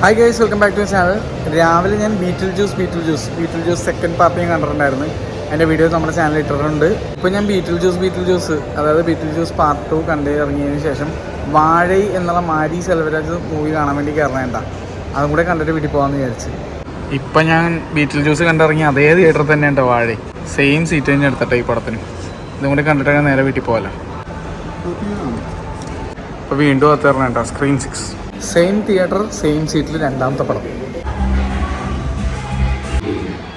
Hi guys, welcome back to channel. രാവിലെ ഞാൻ ബീറ്റിൽ juice second part ഞാൻ കണ്ടിട്ടുണ്ടായിരുന്നു. എൻ്റെ വീഡിയോ നമ്മുടെ ചാനലിൽ ഇട്ടിട്ടുണ്ട്. ഇപ്പോൾ ഞാൻ ബീറ്റിൽ ജ്യൂസ് അതായത് ബീറ്റിൽ ജ്യൂസ് പാർട്ട് 2 കണ്ട് ഇറങ്ങിയതിന് ശേഷം വാഴൈ എന്നുള്ള മാരി സെൽവരാജ് മൂവി കാണാൻ വേണ്ടി കയറേണ്ട, അതും കൂടെ കണ്ടിട്ട് വീട്ടിൽ പോകാമെന്ന് വിചാരിച്ച്. ഇപ്പം ഞാൻ ബീറ്റിൽ ജ്യൂസ് കണ്ടിറങ്ങി അതേ തിയേറ്ററിൽ തന്നെ ഉണ്ട് വാഴൈ. സെയിം സീറ്റ് തന്നെ എടുത്തിട്ട് ഈ പടത്തിന്. ഇതും കൂടെ കണ്ടിട്ട് നേരെ വീട്ടിൽ പോകാമല്ലോ. അപ്പോൾ വീണ്ടും അത്തരണേണ്ട സ്ക്രീൻ 6 സെയിം തിയേറ്റർ സെയിം സീറ്റിൽ രണ്ടാമത്തെ പടം.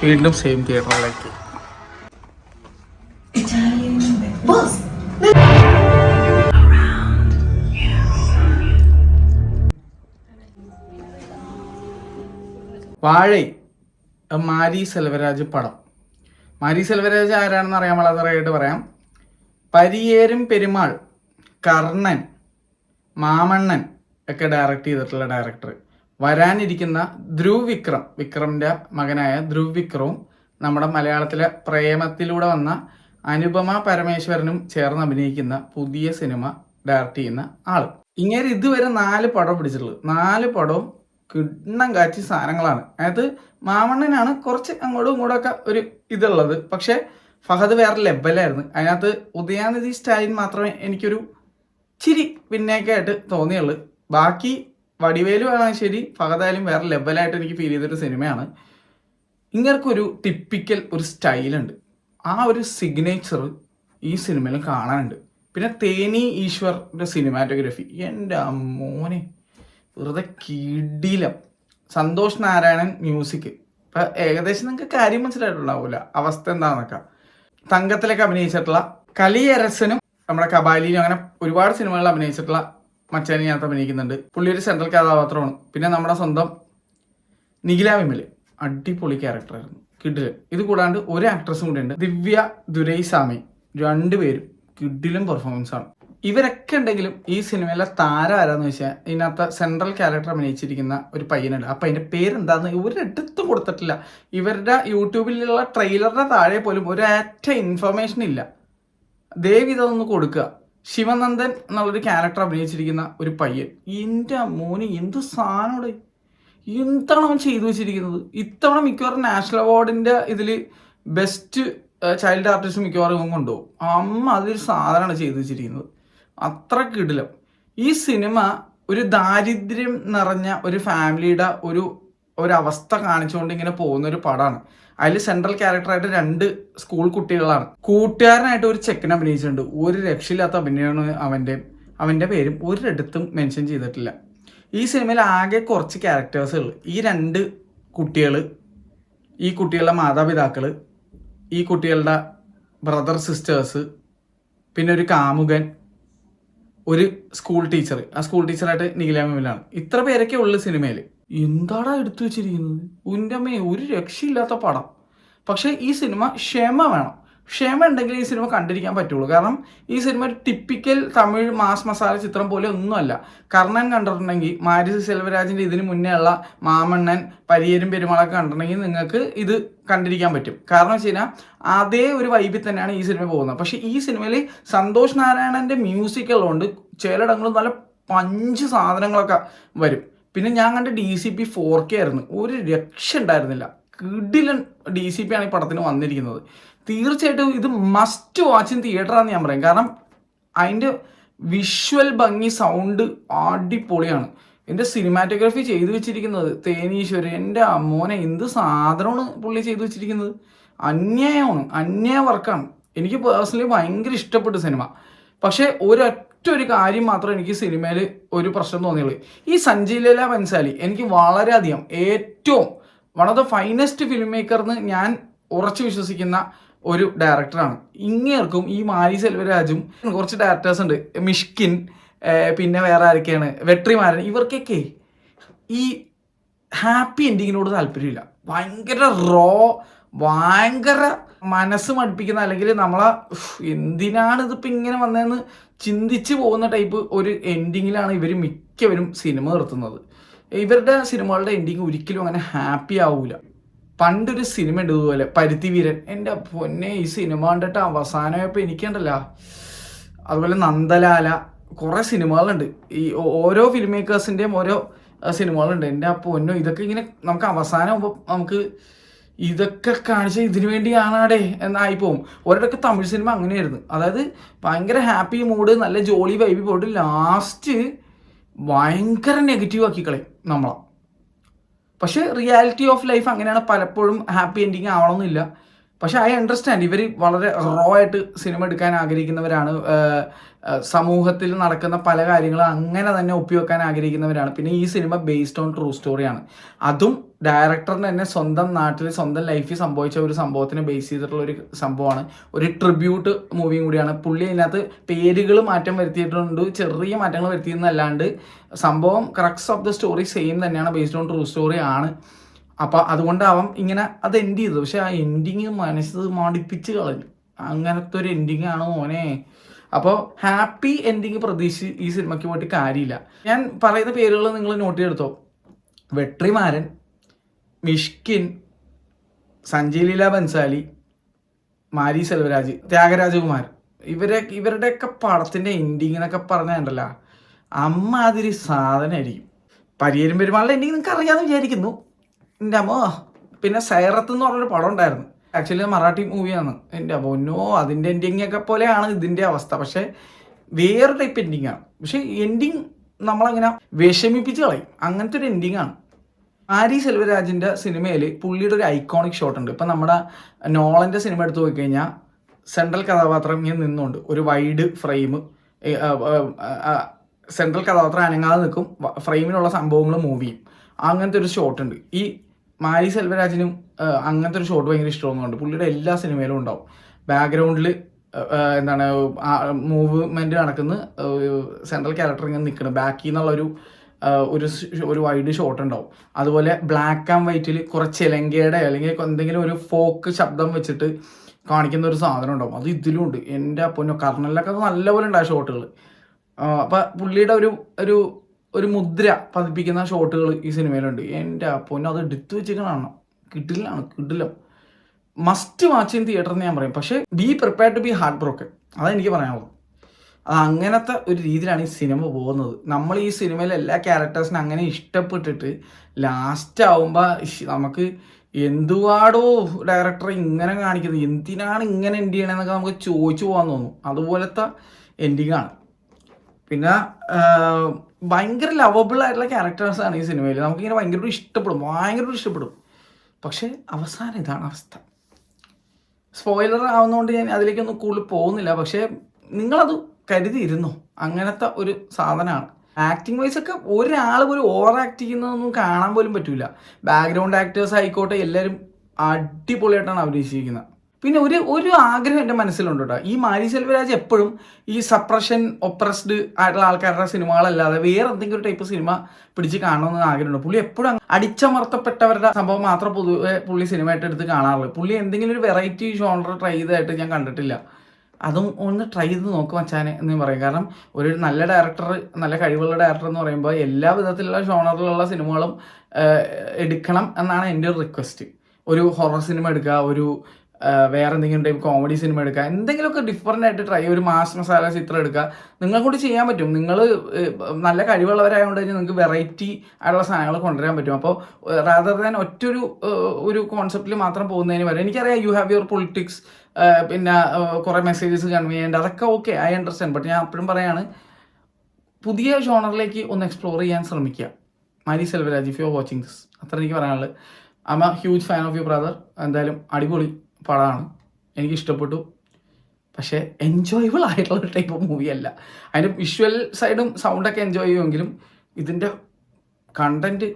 വീണ്ടും സെയിം തിയേറ്ററിലേക്ക്. വാഴൈ മാരി സെൽവരാജ് പടം. മാരി സെൽവരാജ് ആരാണെന്ന് അറിയാൻ വളരെയായിട്ട് പറയാം. പരിയേരും പെരുമാൾ, കർണൻ, മാമണ്ണൻ ഒക്കെ ഡയറക്റ്റ് ചെയ്തിട്ടുള്ള ഡയറക്ടർ. വരാനിരിക്കുന്ന വിക്രമിൻ്റെ മകനായ ധ്രുവ് വിക്രവും നമ്മുടെ മലയാളത്തിലെ പ്രേമത്തിലൂടെ വന്ന അനുപമ പരമേശ്വരനും ചേർന്ന് അഭിനയിക്കുന്ന പുതിയ സിനിമ ഡയറക്റ്റ് ചെയ്യുന്ന ആള്. ഇങ്ങനെ ഇതുവരെ 4 പടം പിടിച്ചിട്ടുള്ളത്. 4 പടവും കിണ്ണം കാച്ചി സാധനങ്ങളാണ്. അതായത് മാമണ്ണനാണ് കുറച്ച് അങ്ങോട്ടും ഇങ്ങോട്ടൊക്കെ ഒരു ഇതുള്ളത്. പക്ഷെ ഫഹദ് വേറെ ലെവലായിരുന്നു. അതിനകത്ത് ഉദയാനിധി സ്റ്റാലിൻ മാത്രമേ എനിക്കൊരു ചിരി പിന്നേക്കായിട്ട് തോന്നിയുള്ളൂ. ബാക്കി വടിവേലു ആണെങ്കിൽ ശരി, ഫഹദായാലും വേറെ ലെവലായിട്ട് എനിക്ക് ഫീൽ ചെയ്തൊരു സിനിമയാണ്. ഇങ്ങനൊരു ടിപ്പിക്കൽ ഒരു സ്റ്റൈലുണ്ട്. ആ ഒരു സിഗ്നേച്ചർ ഈ സിനിമയിൽ കാണാനുണ്ട്. പിന്നെ തേനി ഈശ്വറിൻ്റെ സിനിമാറ്റോഗ്രഫി എൻ്റെ മോനെ വെറുതെ കിടിലം. സന്തോഷ് നാരായണൻ മ്യൂസിക്. ഇപ്പം ഏകദേശം നിങ്ങൾക്ക് കാര്യം മനസ്സിലായിട്ടുണ്ടാവില്ല അവസ്ഥ എന്താണെന്നൊക്കെ. തങ്കത്തിലൊക്കെ അഭിനയിച്ചിട്ടുള്ള കലിയരസനും നമ്മുടെ കബാലിനും അങ്ങനെ ഒരുപാട് സിനിമകളിൽ അഭിനയിച്ചിട്ടുള്ള മച്ചാനിനകത്ത് അഭിനയിക്കുന്നുണ്ട്. പുള്ളി ഒരു സെൻട്രൽ കഥാപാത്രമാണ്. പിന്നെ നമ്മുടെ സ്വന്തം നിഖില വിമൽ അടിപൊളി ക്യാരക്ടറായിരുന്നു, കിഡിലും. ഇത് കൂടാണ്ട് ഒരു ആക്ട്രസും കൂടെ ഉണ്ട്, ദിവ്യ ദുരൈസ്വാമി. 2 പേരും കിഡിലും പെർഫോമൻസ് ആണ്. ഇവരൊക്കെ ഉണ്ടെങ്കിലും ഈ സിനിമയിലെ താരം ആരാന്ന് വെച്ചാൽ ഇതിനകത്ത് സെൻട്രൽ ക്യാരക്ടർ അഭിനയിച്ചിരിക്കുന്ന ഒരു പയ്യനുണ്ട്. അപ്പം അതിൻ്റെ പേരെന്താന്ന് ഒരിടത്തും കൊടുത്തിട്ടില്ല. ഇവരുടെ യൂട്യൂബിലുള്ള ട്രെയിലറിന്റെ താഴെ പോലും ഒരൊറ്റ ഇൻഫർമേഷൻ ഇല്ല. ദയവ് ഇതൊന്ന് കൊടുക്കുക. ശിവനന്ദൻ എന്നുള്ളൊരു ക്യാരക്ടർ അഭിനയിച്ചിരിക്കുന്ന ഒരു പയ്യൻ. എൻ്റെ മോന് എന്ത് സാധനോടെ, എന്താണ് അവൻ ചെയ്തു വെച്ചിരിക്കുന്നത്. ഇത്തവണ മിക്കവാറും നാഷണൽ അവാർഡിൻ്റെ ഇതിൽ ബെസ്റ്റ് ചൈൽഡ് ആർട്ടിസ്റ്റ് മിക്കവാറും ഇവൻ കൊണ്ടുപോകും. അമ്മ അതൊരു സാധനമാണ് ചെയ്തു വെച്ചിരിക്കുന്നത്. അത്ര കിടിലം. ഈ സിനിമ ഒരു ദാരിദ്ര്യം നിറഞ്ഞ ഒരു ഫാമിലിയുടെ ഒരു അവസ്ഥ കാണിച്ചുകൊണ്ട് ഇങ്ങനെ പോകുന്ന ഒരു പടമാണ്. അതിൽ സെൻട്രൽ ക്യാരക്ടറായിട്ട് 2 സ്കൂൾ കുട്ടികളാണ്. കൂട്ടുകാരനായിട്ട് ഒരു ചെക്കൻ അഭിനയിച്ചിട്ടുണ്ട്. ഒരു രക്ഷയില്ലാത്ത അഭിനയമാണ് അവൻ്റെ പേരും ഒരിടത്തും മെൻഷൻ ചെയ്തിട്ടില്ല. ഈ സിനിമയിൽ ആകെ കുറച്ച് ക്യാരക്ടേഴ്സുകൾ. ഈ 2 കുട്ടികൾ, ഈ കുട്ടികളുടെ മാതാപിതാക്കൾ, ഈ കുട്ടികളുടെ ബ്രദർ സിസ്റ്റേഴ്സ്, പിന്നെ ഒരു കാമുകൻ, ഒരു സ്കൂൾ ടീച്ചർ. ആ സ്കൂൾ ടീച്ചറായിട്ട് നിഖില വിമലാണ്. ഇത്ര പേരൊക്കെ ഉള്ളു സിനിമയിൽ. എന്താടാ എടുത്തു വെച്ചിരിക്കുന്നത്. ഉന്നമേ ഒരു രക്ഷയില്ലാത്ത പടം. പക്ഷേ ഈ സിനിമ ക്ഷമ വേണം. ക്ഷമ ഉണ്ടെങ്കിൽ ഈ സിനിമ കണ്ടിരിക്കാൻ പറ്റുള്ളൂ. കാരണം ഈ സിനിമ ഒരു ടിപ്പിക്കൽ തമിഴ് മാസ് മസാല ചിത്രം പോലെ ഒന്നുമല്ല. കർണൻ കണ്ടിട്ടുണ്ടെങ്കിൽ, മാരി സെൽവരാജിൻ്റെ ഇതിന് മുന്നേ ഉള്ള മാമണ്ണൻ, പരിയേരും പെരുമാളൊക്കെ കണ്ടിട്ടുണ്ടെങ്കിൽ നിങ്ങൾക്ക് ഇത് കണ്ടിരിക്കാൻ പറ്റും. കാരണം വെച്ച് കഴിഞ്ഞാൽ അതേ ഒരു വൈബിൽ തന്നെയാണ് ഈ സിനിമ പോകുന്നത്. പക്ഷേ ഈ സിനിമയിൽ സന്തോഷ് നാരായണൻ്റെ മ്യൂസിക് ഉള്ളതുകൊണ്ട് ചിലയിടങ്ങളിൽ നല്ല പഞ്ച് സാധനങ്ങളൊക്കെ വരും. പിന്നെ ഞാൻ കണ്ട DCP 4K ആയിരുന്നു. ഒരു രക്ഷ ഉണ്ടായിരുന്നില്ല. കിടിലൻ DCP ആണ് ഈ പടത്തിന് വന്നിരിക്കുന്നത്. തീർച്ചയായിട്ടും ഇത് മസ്റ്റ് വാച്ച് ഇൻ തിയേറ്ററാണെന്ന് ഞാൻ പറയും. കാരണം അതിൻ്റെ വിഷ്വൽ ഭംഗി, സൗണ്ട് അടിപൊളിയാണ്. എൻ്റെ സിനിമാറ്റോഗ്രാഫി ചെയ്തു വെച്ചിരിക്കുന്നത് തേനീശ്വരൻ. എൻ്റെ മോനെ എന്ത് സാധനമാണ് പുള്ളി ചെയ്തു വെച്ചിരിക്കുന്നത്. അന്യായമാണ്, അന്യായ വർക്കാണ്. എനിക്ക് പേഴ്സണലി ഭയങ്കര ഇഷ്ടപ്പെട്ടു സിനിമ. പക്ഷേ ഒരു കാര്യം മാത്രം എനിക്ക് സിനിമയിൽ ഒരു പ്രശ്നം തോന്നിയുള്ളൂ. ഈ സഞ്ജയ് ലീല ബൻസാലി എനിക്ക് വളരെയധികം ഏറ്റവും one of the finest film മേക്കർന്ന് ഞാൻ ഉറച്ചു വിശ്വസിക്കുന്ന ഒരു ഡയറക്ടറാണ്. ഇങ്ങേർക്കും ഈ മാരി സെൽവരാജും കുറച്ച് ഡയറക്ടേഴ്സ് ഉണ്ട്, മിഷ്കിൻ, പിന്നെ വേറെ ആരൊക്കെയാണ്, വെട്രിമാരൻ. ഇവർക്കൊക്കെ ഈ ഹാപ്പി എൻഡിങ്ങിനോട് താല്പര്യമില്ല. ഭയങ്കര ഭയങ്കര മനസ്സ് മടുപ്പിക്കുന്ന, അല്ലെങ്കിൽ നമ്മളെ എന്തിനാണ് ഇതിപ്പോൾ ഇങ്ങനെ വന്നതെന്ന് ചിന്തിച്ച് പോകുന്ന ടൈപ്പ് ഒരു എൻഡിങ്ങിലാണ് ഇവർ മിക്കവരും സിനിമ നിർത്തുന്നത്. ഇവരുടെ സിനിമകളുടെ എൻഡിങ് ഒരിക്കലും അങ്ങനെ ഹാപ്പി ആവൂല. പണ്ടൊരു സിനിമ ഉണ്ട് ഇതുപോലെ, പരുത്തിവീരൻ. എൻ്റെ പൊന്നെ, ഈ സിനിമ കണ്ടിട്ട് അവസാനമായപ്പോൾ എനിക്കുണ്ടല്ലോ. അതുപോലെ നന്ദലാല, കുറേ സിനിമകളുണ്ട്. ഈ ഓരോ ഫിലിം മേക്കേഴ്സിൻ്റെയും ഓരോ സിനിമകളുണ്ട്. എൻ്റെ ആ പൊന്നോ, ഇതൊക്കെ ഇങ്ങനെ നമുക്ക് അവസാനമാകുമ്പോൾ നമുക്ക് ഇതൊക്കെ കാണിച്ച ഇതിനു വേണ്ടിയാണാടേ എന്നായി പോകും. ഒരിടയ്ക്ക് തമിഴ് സിനിമ അങ്ങനെയായിരുന്നു. അതായത് ഭയങ്കര ഹാപ്പി മൂഡ്, നല്ല ജോളി വൈബി പോയിട്ട് ലാസ്റ്റ് ഭയങ്കര നെഗറ്റീവ് ആക്കി കളയും നമ്മളെ. പക്ഷെ റിയാലിറ്റി ഓഫ് ലൈഫ് അങ്ങനെയാണ്, പലപ്പോഴും ഹാപ്പി എൻഡിങ് ആവണമെന്നില്ല. പക്ഷെ ഐ അണ്ടർസ്റ്റാൻഡ്, ഇവർ വളരെ റോ ആയിട്ട് സിനിമ എടുക്കാൻ ആഗ്രഹിക്കുന്നവരാണ്. സമൂഹത്തിൽ നടക്കുന്ന പല കാര്യങ്ങളും അങ്ങനെ തന്നെ ഒപ്പിവെക്കാൻ ആഗ്രഹിക്കുന്നവരാണ്. പിന്നെ ഈ സിനിമ ബേസ്ഡ് ഓൺ ട്രൂ സ്റ്റോറിയാണ്. അതും ഡയറക്ടറിന് തന്നെ സ്വന്തം നാട്ടിൽ സ്വന്തം ലൈഫിൽ സംഭവിച്ച ഒരു സംഭവത്തിനെ ബേസ് ചെയ്തിട്ടുള്ള ഒരു സംഭവമാണ്. ഒരു ട്രിബ്യൂട്ട് മൂവിയും കൂടിയാണ്. പുള്ളി അതിനകത്ത് പേരുകൾ മാറ്റം വരുത്തിയിട്ടുണ്ട്, ചെറിയ മാറ്റങ്ങൾ വരുത്തിയെന്നല്ലാണ്ട് സംഭവം crux of the story same തന്നെയാണ്, ബേസ്ഡ് ഓൺ ട്രൂ സ്റ്റോറി ആണ്. അപ്പം അതുകൊണ്ടാവാം ഇങ്ങനെ അത് എൻഡ് ചെയ്തത്. പക്ഷെ ആ എൻഡിങ് മനസ്സ് മടിപ്പിച്ച് കളഞ്ഞു. അങ്ങനത്തെ ഒരു എൻഡിങ് ആണ് മോനെ. അപ്പോൾ ഹാപ്പി എൻഡിങ് പ്രതീക്ഷിച്ച് ഈ സിനിമയ്ക്ക് പോയിട്ട് കാര്യമില്ല. ഞാൻ പറയുന്ന പേരുകൾ നിങ്ങൾ നോട്ട് ചെയ്തെടുത്തോ: വെട്രിമാരൻ, മിഷ്കിൻ, സഞ്ജയ് ലീല ബൻസാലി, മാരി സെൽവരാജ്, ത്യാഗരാജകുമാർ, ഇവരുടെയൊക്കെ പടത്തിൻ്റെ എൻഡിങ് എന്നൊക്കെ പറഞ്ഞിട്ടുണ്ടല്ലോ, അമ്മാതിരി സാധനമായിരിക്കും. പരിയേരും പെരുമാളിൻ്റെ എൻഡിങ് നിങ്ങൾക്ക് അറിയാമെന്ന് വിചാരിക്കുന്നു. എൻ്റെ അമ്മോ. പിന്നെ സൈറത്ത് എന്ന് പറഞ്ഞൊരു പടം ഉണ്ടായിരുന്നു. ആക്ച്വലി മറാഠി മൂവിയാണ്. എൻ്റെ പൊന്നോ, അതിൻ്റെ എൻഡിങ്ങൊക്കെ പോലെയാണ് ഇതിൻ്റെ അവസ്ഥ. പക്ഷേ വേറെ ടൈപ്പ് എൻഡിങ് ആണ്. പക്ഷേ എൻഡിങ് നമ്മളങ്ങനെ വിഷമിപ്പിച്ച് കളയും. അങ്ങനത്തെ ഒരു എൻഡിങ് ആണ്. മാരി സെൽവരാജിൻ്റെ സിനിമയിൽ പുള്ളിയുടെ ഒരു ഐക്കോണിക് ഷോട്ട് ഉണ്ട്. ഇപ്പം നമ്മുടെ നോളൻ്റെ സിനിമ എടുത്ത് പോയി കഴിഞ്ഞാൽ സെൻട്രൽ കഥാപാത്രം ഇങ്ങനെ നിന്നുകൊണ്ട് ഒരു വൈഡ് ഫ്രെയിം, സെൻട്രൽ കഥാപാത്രം അനങ്ങാതെ നിൽക്കും, ഫ്രെയിമിലുള്ള സംഭവങ്ങൾ മൂവ് ചെയ്യും. അങ്ങനത്തെ ഒരു ഷോട്ട് ഉണ്ട്. ഈ മാരി സെൽവരാജിനും അങ്ങനത്തെ ഒരു ഷോട്ട് ഭയങ്കര ഇഷ്ടമൊന്നുണ്ട്. പുള്ളിയുടെ എല്ലാ സിനിമയിലും ഉണ്ടാവും. ബാക്ക്ഗ്രൗണ്ടിൽ എന്താണ് മൂവ്മെൻറ്റ് നടക്കുന്ന സെൻട്രൽ ക്യാരക്ടർ ഇങ്ങനെ നിൽക്കണം, ബാക്കിൽ നിന്നുള്ളൊരു ഒരു വൈഡ് ഷോട്ട് ഉണ്ടാവും. അതുപോലെ ബ്ലാക്ക് ആൻഡ് വൈറ്റിൽ കുറച്ച് ചിലങ്കയുടെ അല്ലെങ്കിൽ എന്തെങ്കിലും ഒരു ഫോക്ക് ശബ്ദം വെച്ചിട്ട് കാണിക്കുന്ന ഒരു സാധനം ഉണ്ടാവും. അത് ഇതിലും ഉണ്ട്. എൻ്റെ പൊന്നോ, കർണലിലൊക്കെ അത് നല്ലപോലെ ഉണ്ടായ ഷോട്ടുകൾ. അപ്പം പുള്ളിയുടെ ഒരു മുദ്ര പതിപ്പിക്കുന്ന ഷോട്ടുകൾ ഈ സിനിമയിലുണ്ട്. എൻ്റെ പൊന്നോ, അത് എടുത്തു വെച്ചിരിക്കണതാണ്. കിട്ടില്ല. മസ്റ്റ് വാച്ച് ഇൻ തിയേറ്റർ എന്ന് ഞാൻ പറയും. പക്ഷേ be prepare to be heartbroken, അതെനിക്ക് പറയാനുള്ളത്. അത് അങ്ങനത്തെ ഒരു രീതിയിലാണ് ഈ സിനിമ പോകുന്നത്. നമ്മൾ ഈ സിനിമയിലെ എല്ലാ ക്യാരക്ടേഴ്സിനും അങ്ങനെ ഇഷ്ടപ്പെട്ടിട്ട് ലാസ്റ്റ് ആവുമ്പോൾ നമുക്ക് എന്തുവാടോ ഡയറക്ടർ ഇങ്ങനെ കാണിക്കുന്നത്, എന്തിനാണ് ഇങ്ങനെ എൻഡ് ചെയ്യണമെന്നൊക്കെ നമുക്ക് ചോദിച്ചു പോകാൻ തോന്നും. അതുപോലത്തെ എൻഡിങ്ങാണ്. പിന്നെ ഭയങ്കര ലവബിൾ ആയിട്ടുള്ള ക്യാരക്ടേഴ്സാണ് ഈ സിനിമയിൽ. നമുക്കിങ്ങനെ ഭയങ്കര ഇഷ്ടപ്പെടും. പക്ഷേ അവസാനം ഇതാണ് അവസ്ഥ. സ്പോയിലർ ആവുന്നതുകൊണ്ട് ഞാൻ അതിലേക്കൊന്നും കൂടുതൽ പോകുന്നില്ല. പക്ഷേ നിങ്ങളത് കരുതിയിരുന്നു. അങ്ങനത്തെ ഒരു സാധനമാണ്. ആക്ടിങ് വൈസ് ഒക്കെ ഒരാൾ പോലും ഓവർ ആക്ട് ചെയ്യുന്നതൊന്നും കാണാൻ പോലും പറ്റില്ല. ബാക്ക്ഗ്രൗണ്ട് ആക്ടേഴ്സ് ആയിക്കോട്ടെ, എല്ലാവരും അടിപൊളിയായിട്ടാണ് അഭിനയിച്ചിരിക്കുന്നത്. പിന്നെ ഒരു ആഗ്രഹം എൻ്റെ മനസ്സിലുണ്ട് കേട്ടോ. ഈ മാരി സെൽവരാജ് എപ്പോഴും ഈ സപ്രഷൻ ഒപ്രസ്ഡ് ആയിട്ടുള്ള ആൾക്കാരുടെ സിനിമകളല്ലാതെ വേറെ എന്തെങ്കിലും ഒരു ടൈപ്പ് സിനിമ പിടിച്ച് കാണണമെന്ന് ആഗ്രഹമുണ്ട്. പുള്ളി എപ്പോഴും അടിച്ചമർത്തപ്പെട്ടവരുടെ സംഭവം മാത്രം പൊതുവെ പുള്ളി സിനിമയായിട്ട് എടുത്ത് കാണാറുള്ളൂ. പുള്ളി എന്തെങ്കിലും ഒരു വെറൈറ്റി ജോണർ ട്രൈ ചെയ്തതായിട്ട് ഞാൻ കണ്ടിട്ടില്ല. അതും ഒന്ന് ട്രൈ ചെയ്ത് നോക്കും മച്ചാനെ എന്ന് പറയും. കാരണം ഒരു നല്ല ഡയറക്ടർ, നല്ല കഴിവുള്ള ഡയറക്ടർ എന്ന് പറയുമ്പോൾ എല്ലാ വിധത്തിലുള്ള ജോണറിലുള്ള സിനിമകളും എടുക്കണം എന്നാണ് എൻ്റെ ഒരു റിക്വസ്റ്റ്. ഒരു ഹൊറർ സിനിമ എടുക്കുക, ഒരു വേറെ എന്തെങ്കിലും ടൈപ്പ് കോമഡി സിനിമ എടുക്കുക, എന്തെങ്കിലുമൊക്കെ ഡിഫറൻ്റ് ആയിട്ട് ട്രൈ, ഒരു മാസ് മസാല ചിത്രം എടുക്കുക. നിങ്ങളെ കൊണ്ട് ചെയ്യാൻ പറ്റും. നിങ്ങൾ നല്ല കഴിവുള്ളവരായതുകൊണ്ട് തന്നെ നിങ്ങൾക്ക് വെറൈറ്റി ആയിട്ടുള്ള സാധനങ്ങൾ കൊണ്ടുവരാൻ പറ്റും. അപ്പോൾ റാദർ ദാൻ ഒരു കോൺസെപ്റ്റിൽ മാത്രം പോകുന്നതിന് വരെ, എനിക്കറിയാം യു ഹാവ് യുവർ പൊളിറ്റിക്സ്, പിന്നെ കുറേ മെസ്സേജസ് കൺവേ ചെയ്യേണ്ട, അതൊക്കെ ഓക്കെ, ഐ അണ്ടർസ്റ്റാൻഡ്. ബട്ട് ഞാൻ അപ്പോഴും പറയാണ്, പുതിയ ജോണറിലേക്ക് ഒന്ന് എക്സ്പ്ലോർ ചെയ്യാൻ ശ്രമിക്കുക. Mari Selvaraj, if you are watching this, അത്ര എനിക്ക് പറയാനുള്ളത്. I'm a huge fan of you brother. എന്തായാലും അടിപൊളി പടമാണ്, എനിക്ക് ഇഷ്ടപ്പെട്ടു. പക്ഷേ എൻജോയബിൾ ആയിട്ടുള്ള ഒരു ടൈപ്പ് ഓഫ് മൂവിയല്ല. അതിൻ്റെ വിഷ്വൽ സൈഡും സൗണ്ടൊക്കെ എൻജോയ് ചെയ്യുമെങ്കിലും ഇതിൻ്റെ കണ്ടൻറ്റ്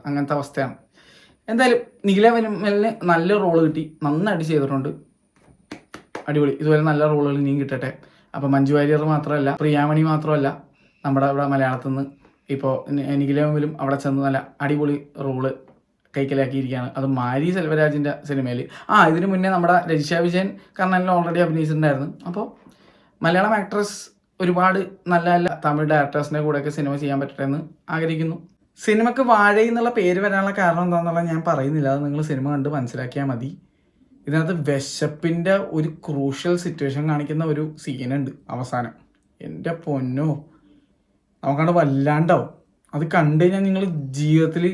അങ്ങനത്തെ അവസ്ഥയാണ്. എന്തായാലും നിഖില വെനുമലിന് നല്ല റോള് കിട്ടി, നന്നായിട്ട് ചെയ്തിട്ടുണ്ട്, അടിപൊളി. ഇതുപോലെ നല്ല റോളുകൾ ഇനിയും കിട്ടട്ടെ. അപ്പോൾ മഞ്ജു വാര്യർ മാത്രമല്ല, പ്രിയാമണി മാത്രമല്ല, നമ്മുടെ ഇവിടെ മലയാളത്തിൽ നിന്ന് ഇപ്പോൾ നിഖില വെനുമലും അവിടെ ചെന്ന് നല്ല അടിപൊളി റോള് കൈക്കലാക്കിയിരിക്കുകയാണ്. അത് മാരി സെൽവരാജിൻ്റെ സിനിമയിൽ. ഇതിന് മുന്നേ നമ്മുടെ രജിഷ വിജയൻ കർണലിൽ ഓൾറെഡി അഭിനയിച്ചിട്ടുണ്ടായിരുന്നു. അപ്പോൾ മലയാളം ആക്ട്രസ് ഒരുപാട് നല്ല നല്ല തമിഴ് ഡയറക്ടേഴ്സിൻ്റെ കൂടെയൊക്കെ സിനിമ ചെയ്യാൻ പറ്റട്ടെ എന്ന് ആഗ്രഹിക്കുന്നു. സിനിമയ്ക്ക് വാഴ എന്നുള്ള പേര് വരാനുള്ള കാരണം എന്താണെന്നുള്ളത് ഞാൻ പറയുന്നില്ല, അത് നിങ്ങൾ സിനിമ കണ്ട് മനസ്സിലാക്കിയാൽ മതി. ഇതിനകത്ത് വിശപ്പിൻ്റെ ഒരു ക്രൂഷ്യൽ സിറ്റുവേഷൻ കാണിക്കുന്ന ഒരു സീനുണ്ട് അവസാനം. എൻ്റെ പൊന്നോ, നമുക്കവിടെ വല്ലാണ്ടാവും. അത് കണ്ടു കഴിഞ്ഞാൽ നിങ്ങൾ ജീവിതത്തിൽ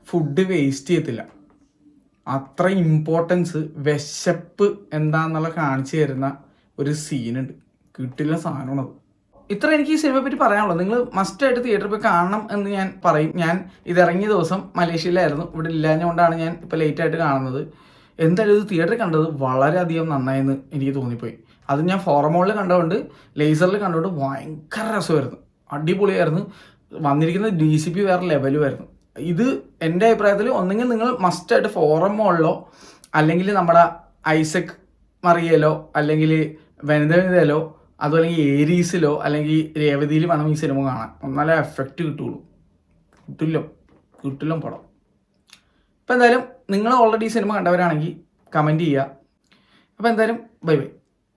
ഫുഡ് വേസ്റ്റ് ചെയ്യത്തില്ല. അത്ര ഇമ്പോർട്ടൻസ് വിശപ്പ് എന്താണെന്നുള്ള കാണിച്ചു തരുന്ന ഒരു സീനുണ്ട്. കിട്ടില്ല സാധനമാണത്. ഇത്ര എനിക്ക് ഈ സിനിമയെ പറ്റി പറയാനുള്ളൂ. നിങ്ങൾ മസ്റ്റായിട്ട് തിയേറ്ററിൽ പോയി കാണണം എന്ന് ഞാൻ പറയും. ഞാൻ ഇതിറങ്ങിയ ദിവസം മലേഷ്യയിലായിരുന്നു. ഇവിടെ ഇല്ലാഞ്ഞുകൊണ്ടാണ് ഞാൻ ഇപ്പോൾ ലേറ്റായിട്ട് കാണുന്നത്. എന്തായാലും ഇത് തിയേറ്ററിൽ കണ്ടത് വളരെയധികം നന്നായെന്ന് എനിക്ക് തോന്നിപ്പോയി. അത് ഞാൻ ഫോറമോളിൽ കണ്ടുകൊണ്ട് ലേസറിൽ കണ്ടുകൊണ്ട് ഭയങ്കര രസമായിരുന്നു, അടിപൊളിയായിരുന്നു. വന്നിരിക്കുന്ന DCP വേറെ ലെവലുമായിരുന്നു. ഇത് എൻ്റെ അഭിപ്രായത്തിൽ ഒന്നെങ്കിൽ നിങ്ങൾ മസ്റ്റായിട്ട് ഫോറമോളിലോ അല്ലെങ്കിൽ നമ്മുടെ ഐസക് മറിയയിലോ അല്ലെങ്കിൽ വനിതയിലോ അതുപോലെ ഏരീസിലോ അല്ലെങ്കിൽ രേവതിയിൽ വേണം ഈ സിനിമ കാണാൻ. എന്നാലേ എഫക്റ്റ് കിട്ടുള്ളൂ. കിട്ടില്ല പടം. അപ്പോൾ എന്തായാലും നിങ്ങൾ ഓൾറെഡി സിനിമ കണ്ടവരാണെങ്കിൽ കമൻറ്റ് ചെയ്യുക. അപ്പോൾ എന്തായാലും ബൈ ബൈ.